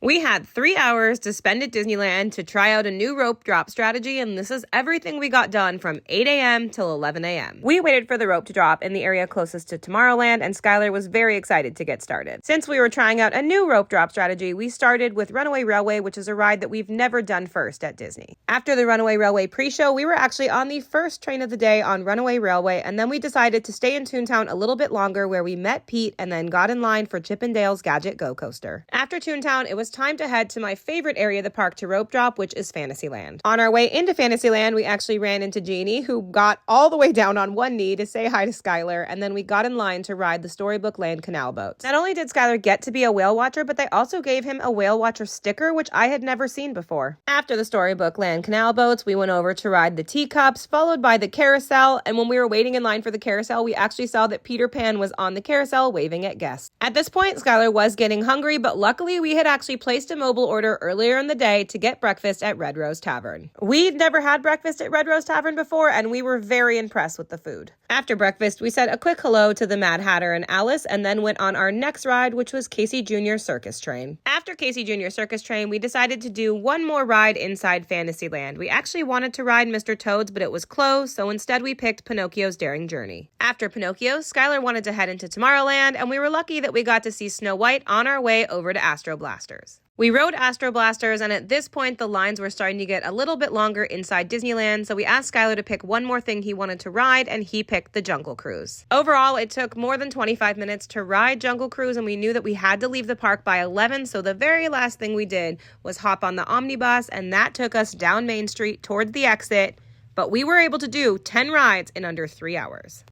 We had 3 hours to spend at Disneyland to try out a new rope drop strategy, and this is everything we got done from 8 a.m. till 11 a.m. We waited for the rope to drop in the area closest to Tomorrowland, and Skylar was very excited to get started. Since we were trying out a new rope drop strategy, we started with Runaway Railway, which is a ride that we've never done first at Disney. After the Runaway Railway pre-show, we were actually on the first train of the day on Runaway Railway, and then we decided to stay in Toontown a little bit longer, where we met Pete and then got in line for Chip 'n Dale's Gadget Go Coaster. After Toontown, it was time to head to my favorite area of the park to rope drop, which is Fantasyland. On our way into Fantasyland, we actually ran into Jeannie, who got all the way down on one knee to say hi to Skylar, and then we got in line to ride the Storybook Land canal boats. Not only did Skylar get to be a whale watcher, but they also gave him a whale watcher sticker, which I had never seen before. After the Storybook Land canal boats, we went over to ride the teacups, followed by the carousel, and when we were waiting in line for the carousel, we actually saw that Peter Pan was on the carousel waving at guests. At this point, Skylar was getting hungry, but luckily we had actually placed a mobile order earlier in the day to get breakfast at Red Rose Tavern. We'd never had breakfast at Red Rose Tavern before, and we were very impressed with the food. After breakfast, we said a quick hello to the Mad Hatter and Alice, and then went on our next ride, which was Casey Jr. Circus Train. After Casey Jr. Circus Train, we decided to do one more ride inside Fantasyland. We actually wanted to ride Mr. Toad's, but it was closed, so instead we picked Pinocchio's Daring Journey. After Pinocchio, Skylar wanted to head into Tomorrowland, and we were lucky that we got to see Snow White on our way over to Astro Blasters. We rode Astro Blasters, and at this point, the lines were starting to get a little bit longer inside Disneyland, so we asked Skylar to pick one more thing he wanted to ride, and he picked the Jungle Cruise. Overall, it took more than 25 minutes to ride Jungle Cruise, and we knew that we had to leave the park by 11, so the very last thing we did was hop on the omnibus, and that took us down Main Street towards the exit, but we were able to do 10 rides in under 3 hours.